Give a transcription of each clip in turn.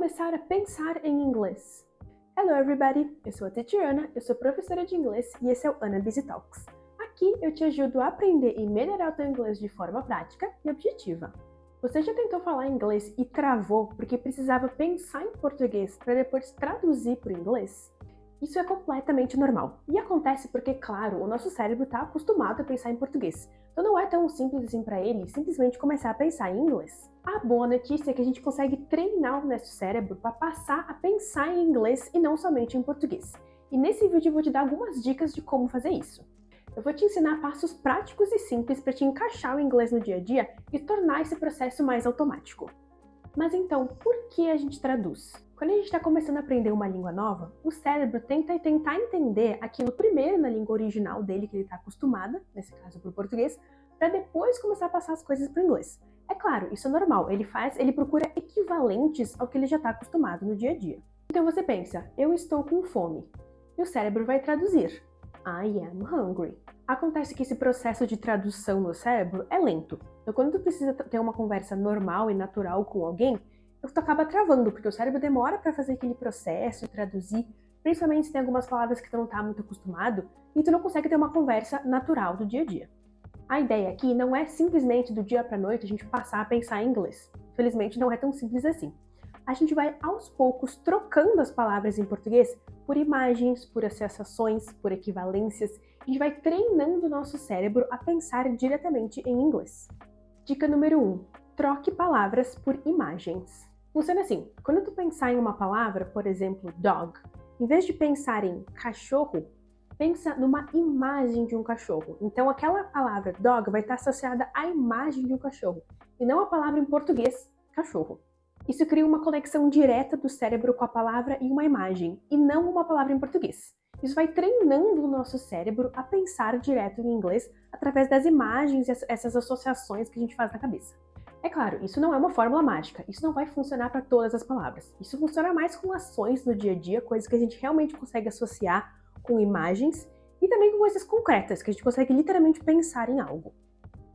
começar a pensar em inglês. Hello everybody, eu sou a Tatiana, eu sou professora de inglês e esse é o Ana Busy Talks. Aqui eu te ajudo a aprender e melhorar o teu inglês de forma prática e objetiva. Você já tentou falar inglês e travou porque precisava pensar em português para depois traduzir para o inglês? Isso é completamente normal. E acontece porque, claro, o nosso cérebro está acostumado a pensar em português. Então não é tão simples assim para ele simplesmente começar a pensar em inglês. A boa notícia é que a gente consegue treinar o nosso cérebro para passar a pensar em inglês e não somente em português. E nesse vídeo eu vou te dar algumas dicas de como fazer isso. Eu vou te ensinar passos práticos e simples para te encaixar o inglês no dia a dia e tornar esse processo mais automático. Mas então, por que a gente traduz? Quando a gente está começando a aprender uma língua nova, o cérebro tenta tentar entender aquilo primeiro na língua original dele, que ele está acostumado, nesse caso para o português, para depois começar a passar as coisas para o inglês. É claro, isso é normal, ele procura equivalentes ao que ele já está acostumado no dia a dia. Então você pensa, eu estou com fome, e o cérebro vai traduzir, I am hungry. Acontece que esse processo de tradução no cérebro é lento. Então quando tu precisa ter uma conversa normal e natural com alguém, tu acaba travando, porque o cérebro demora para fazer aquele processo e traduzir, principalmente se tem algumas palavras que tu não tá muito acostumado, e tu não consegue ter uma conversa natural do dia a dia. A ideia aqui não é simplesmente do dia para noite a gente passar a pensar em inglês. Infelizmente não é tão simples assim. A gente vai aos poucos trocando as palavras em português por imagens, por associações, por equivalências. A gente vai treinando o nosso cérebro a pensar diretamente em inglês. Dica número 1. Troque palavras por imagens. Funciona assim, quando tu pensar em uma palavra, por exemplo, dog, em vez de pensar em cachorro, pensa numa imagem de um cachorro. Então aquela palavra dog vai estar associada à imagem de um cachorro, e não a palavra em português, cachorro. Isso cria uma conexão direta do cérebro com a palavra e uma imagem, e não uma palavra em português. Isso vai treinando o nosso cérebro a pensar direto em inglês através das imagens e essas associações que a gente faz na cabeça. É claro, isso não é uma fórmula mágica, isso não vai funcionar para todas as palavras. Isso funciona mais com ações no dia a dia, coisas que a gente realmente consegue associar com imagens e também com coisas concretas, que a gente consegue literalmente pensar em algo.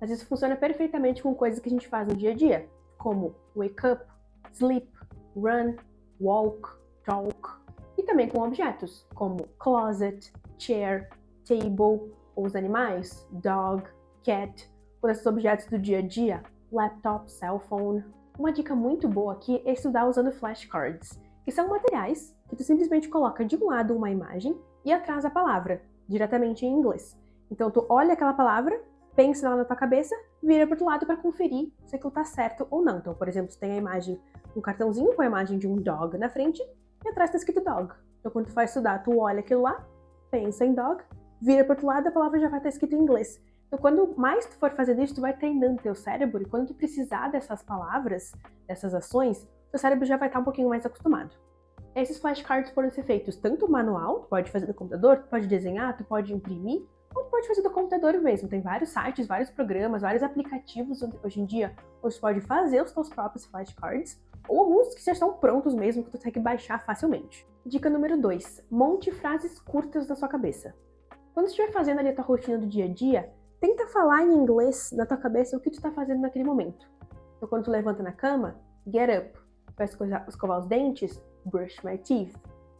Mas isso funciona perfeitamente com coisas que a gente faz no dia a dia, como wake up, sleep, run, walk, talk, e também com objetos, como closet, chair, table, ou os animais, dog, cat, ou esses objetos do dia a dia, laptop, cell phone. Uma dica muito boa aqui é estudar usando flashcards, que são materiais que tu simplesmente coloca de um lado uma imagem e atrás a palavra, diretamente em inglês. Então tu olha aquela palavra, pensa nela na tua cabeça, vira pro outro lado para conferir se aquilo tá certo ou não. Então, por exemplo, tu tem a imagem, um cartãozinho com a imagem de um dog na frente e atrás tá escrito dog. Então quando tu vai estudar, tu olha aquilo lá, pensa em dog, vira pro outro lado, a palavra já vai estar escrita em inglês. Então, quando mais tu for fazendo isso, tu vai treinando teu cérebro, e quando tu precisar dessas palavras, dessas ações, teu cérebro já vai estar um pouquinho mais acostumado. Esses flashcards podem ser feitos tanto manual, tu pode fazer no computador, tu pode desenhar, tu pode imprimir, ou tu pode fazer do computador mesmo. Tem vários sites, vários programas, vários aplicativos hoje em dia, onde tu pode fazer os teus próprios flashcards, ou alguns que já estão prontos mesmo, que tu consegue baixar facilmente. Dica número 2. Monte frases curtas na sua cabeça. Quando tu estiver fazendo ali a tua rotina do dia a dia, tenta falar em inglês na tua cabeça o que tu tá fazendo naquele momento. Então, quando tu levanta na cama, get up. Vai escovar os dentes, brush my teeth.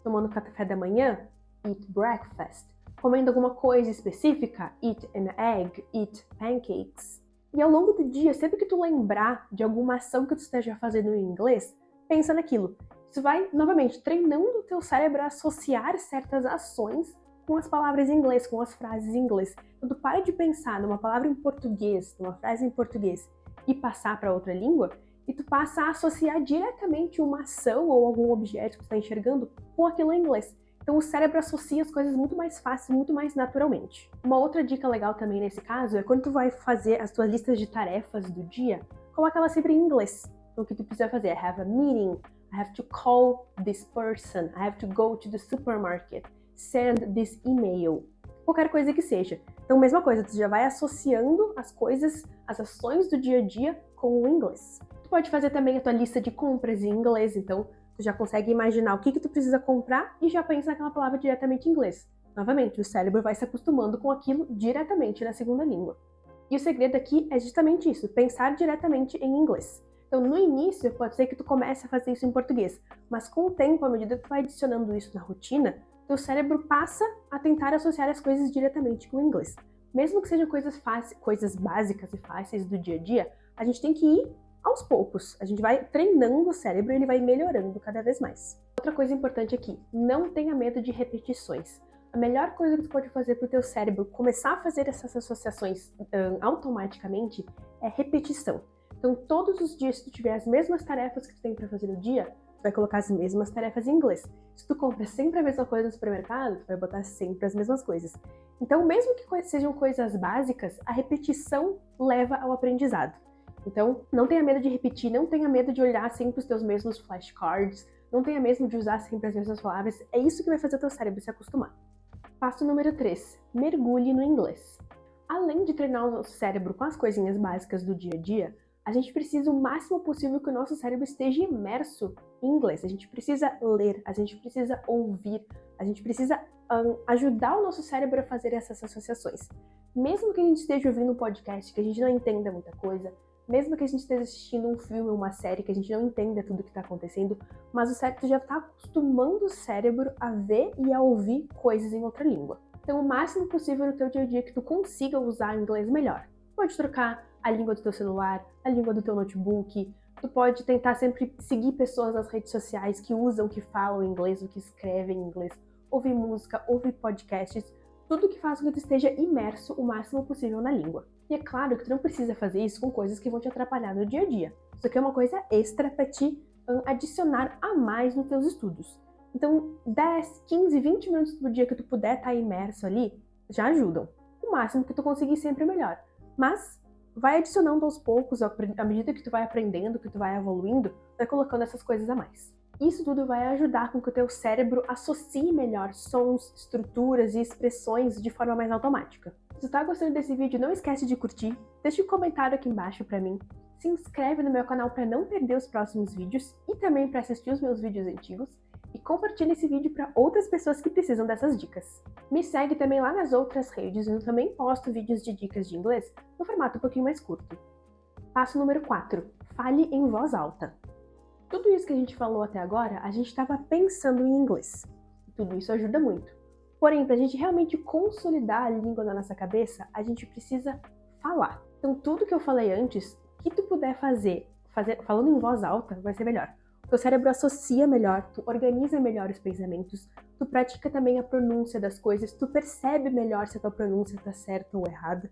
Tomando café da manhã, eat breakfast. Comendo alguma coisa específica, eat an egg, eat pancakes. E ao longo do dia, sempre que tu lembrar de alguma ação que tu esteja fazendo em inglês, pensa naquilo. Isso vai, novamente, treinando o teu cérebro a associar certas ações com as palavras em inglês, com as frases em inglês. Então, tu para de pensar numa palavra em português, numa frase em português, e passar para outra língua, e tu passa a associar diretamente uma ação ou algum objeto que tu está enxergando com aquilo em inglês. Então, o cérebro associa as coisas muito mais fácil, muito mais naturalmente. Uma outra dica legal também nesse caso é quando tu vai fazer as tuas listas de tarefas do dia, coloca elas sempre em inglês. Então, o que tu precisa fazer é have a meeting, I have to call this person, I have to go to the supermarket, send this email, qualquer coisa que seja. Então, mesma coisa, tu já vai associando as coisas, as ações do dia a dia com o inglês. Tu pode fazer também a tua lista de compras em inglês, então tu já consegue imaginar o que tu precisa comprar e já pensa naquela palavra diretamente em inglês. Novamente, o cérebro vai se acostumando com aquilo diretamente na segunda língua. E o segredo aqui é justamente isso, pensar diretamente em inglês. Então, no início, pode ser que tu comece a fazer isso em português, mas com o tempo, à medida que tu vai adicionando isso na rotina, teu cérebro passa a tentar associar as coisas diretamente com o inglês. Mesmo que sejam coisas básicas e fáceis do dia a dia, a gente tem que ir aos poucos. A gente vai treinando o cérebro e ele vai melhorando cada vez mais. Outra coisa importante aqui, não tenha medo de repetições. A melhor coisa que tu pode fazer para o teu cérebro começar a fazer essas associações automaticamente é repetição. Então, todos os dias, se tu tiver as mesmas tarefas que tu tem para fazer no dia, tu vai colocar as mesmas tarefas em inglês. Se tu compra sempre a mesma coisa no supermercado, tu vai botar sempre as mesmas coisas. Então, mesmo que sejam coisas básicas, a repetição leva ao aprendizado. Então, não tenha medo de repetir, não tenha medo de olhar sempre os teus mesmos flashcards, não tenha medo de usar sempre as mesmas palavras. É isso que vai fazer o teu cérebro se acostumar. Passo número 3. Mergulhe no inglês. Além de treinar o nosso cérebro com as coisinhas básicas do dia a dia, a gente precisa o máximo possível que o nosso cérebro esteja imerso em inglês. A gente precisa ler, a gente precisa ouvir, a gente precisa ajudar o nosso cérebro a fazer essas associações. Mesmo que a gente esteja ouvindo um podcast que a gente não entenda muita coisa, mesmo que a gente esteja assistindo um filme ou uma série que a gente não entenda tudo o que está acontecendo, mas o cérebro já está acostumando o cérebro a ver e a ouvir coisas em outra língua. Então, o máximo possível no teu dia a dia que tu consiga usar o inglês melhor. Pode trocar a língua do teu celular, a língua do teu notebook, tu pode tentar sempre seguir pessoas nas redes sociais que usam, que falam inglês, ou que escrevem inglês, ouvir música, ouvir podcasts, tudo que faz com que tu esteja imerso o máximo possível na língua. E é claro que tu não precisa fazer isso com coisas que vão te atrapalhar no dia a dia. Isso aqui é uma coisa extra para te adicionar a mais nos teus estudos. Então, 10, 15, 20 minutos do dia que tu puder estar imerso ali, já ajudam. O máximo que tu conseguir sempre é melhor. Mas vai adicionando aos poucos, à medida que tu vai aprendendo, que tu vai evoluindo, vai colocando essas coisas a mais. Isso tudo vai ajudar com que o teu cérebro associe melhor sons, estruturas e expressões de forma mais automática. Se tu tá gostando desse vídeo, não esquece de curtir, deixa um comentário aqui embaixo pra mim, se inscreve no meu canal para não perder os próximos vídeos e também para assistir os meus vídeos antigos, e compartilha esse vídeo para outras pessoas que precisam dessas dicas. Me segue também lá nas outras redes, onde eu também posto vídeos de dicas de inglês no formato um pouquinho mais curto. Passo número 4. Fale em voz alta. Tudo isso que a gente falou até agora, a gente estava pensando em inglês. Tudo isso ajuda muito. Porém, para a gente realmente consolidar a língua na nossa cabeça, a gente precisa falar. Então, tudo que eu falei antes, que tu puder fazer falando em voz alta, vai ser melhor. Teu cérebro associa melhor, tu organiza melhor os pensamentos, tu pratica também a pronúncia das coisas, tu percebe melhor se a tua pronúncia está certa ou errada.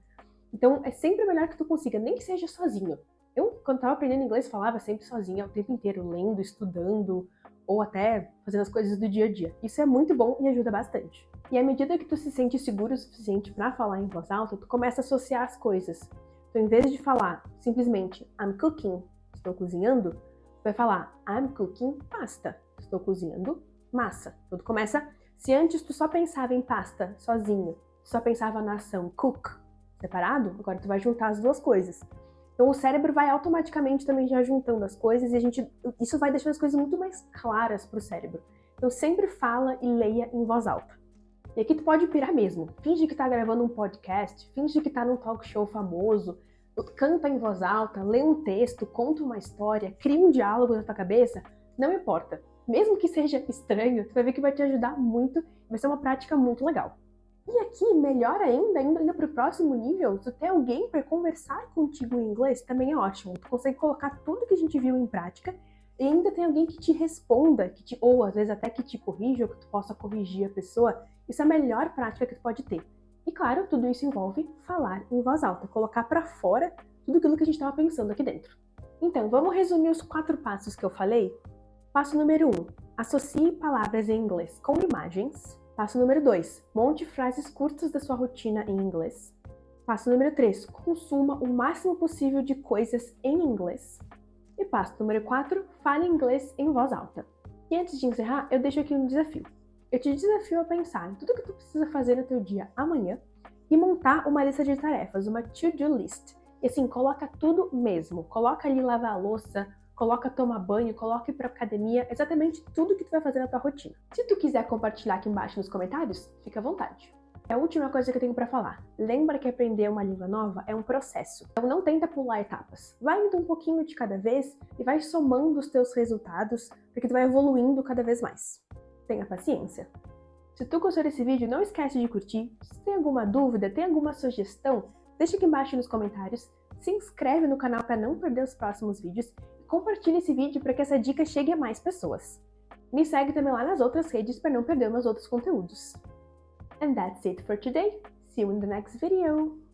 Então, é sempre melhor que tu consiga, nem que seja sozinho. Eu, quando estava aprendendo inglês, falava sempre sozinha o tempo inteiro, lendo, estudando, ou até fazendo as coisas do dia a dia. Isso é muito bom e ajuda bastante. E à medida que tu se sente seguro o suficiente para falar em voz alta, tu começa a associar as coisas. Então, em vez de falar simplesmente I'm cooking, estou cozinhando, tu vai falar I'm cooking pasta, estou cozinhando massa. Então, tu começa, se antes tu só pensava em pasta sozinho, tu só pensava na ação cook separado, agora tu vai juntar as duas coisas. Então o cérebro vai automaticamente também já juntando as coisas e isso vai deixando as coisas muito mais claras para o cérebro. Então sempre fala e leia em voz alta. E aqui tu pode pirar mesmo. Finge que tá gravando um podcast, finge que tá num talk show famoso, canta em voz alta, lê um texto, conta uma história, cria um diálogo na tua cabeça, não importa. Mesmo que seja estranho, tu vai ver que vai te ajudar muito, vai ser uma prática muito legal. E aqui, melhor ainda, indo para o próximo nível, se tu tem alguém para conversar contigo em inglês, também é ótimo. Tu consegue colocar tudo que a gente viu em prática e ainda tem alguém que te responda, ou às vezes até que te corrija, ou que tu possa corrigir a pessoa. Isso é a melhor prática que tu pode ter. E claro, tudo isso envolve falar em voz alta, colocar para fora tudo aquilo que a gente estava pensando aqui dentro. Então, vamos resumir os 4 passos que eu falei? Passo número 1. Associe palavras em inglês com imagens. Passo número 2, monte frases curtas da sua rotina em inglês. Passo número 3, consuma o máximo possível de coisas em inglês. E passo número 4, fale inglês em voz alta. E antes de encerrar, eu deixo aqui um desafio. Eu te desafio a pensar em tudo que tu precisa fazer no teu dia amanhã e montar uma lista de tarefas, uma to-do list. E assim, coloca tudo mesmo. Coloca ali lavar a louça, coloca tomar banho, coloca ir pra academia, exatamente tudo que tu vai fazer na tua rotina. Se tu quiser compartilhar aqui embaixo nos comentários, fica à vontade. É a última coisa que eu tenho para falar. Lembra que aprender uma língua nova é um processo. Então não tenta pular etapas. Vai indo um pouquinho de cada vez e vai somando os teus resultados, porque tu vai evoluindo cada vez mais. Tenha paciência. Se tu gostou desse vídeo, não esquece de curtir. Se tem alguma dúvida, tem alguma sugestão, deixa aqui embaixo nos comentários. Se inscreve no canal para não perder os próximos vídeos e compartilha esse vídeo para que essa dica chegue a mais pessoas. Me segue também lá nas outras redes para não perder meus outros conteúdos. And that's it for today. See you in the next video.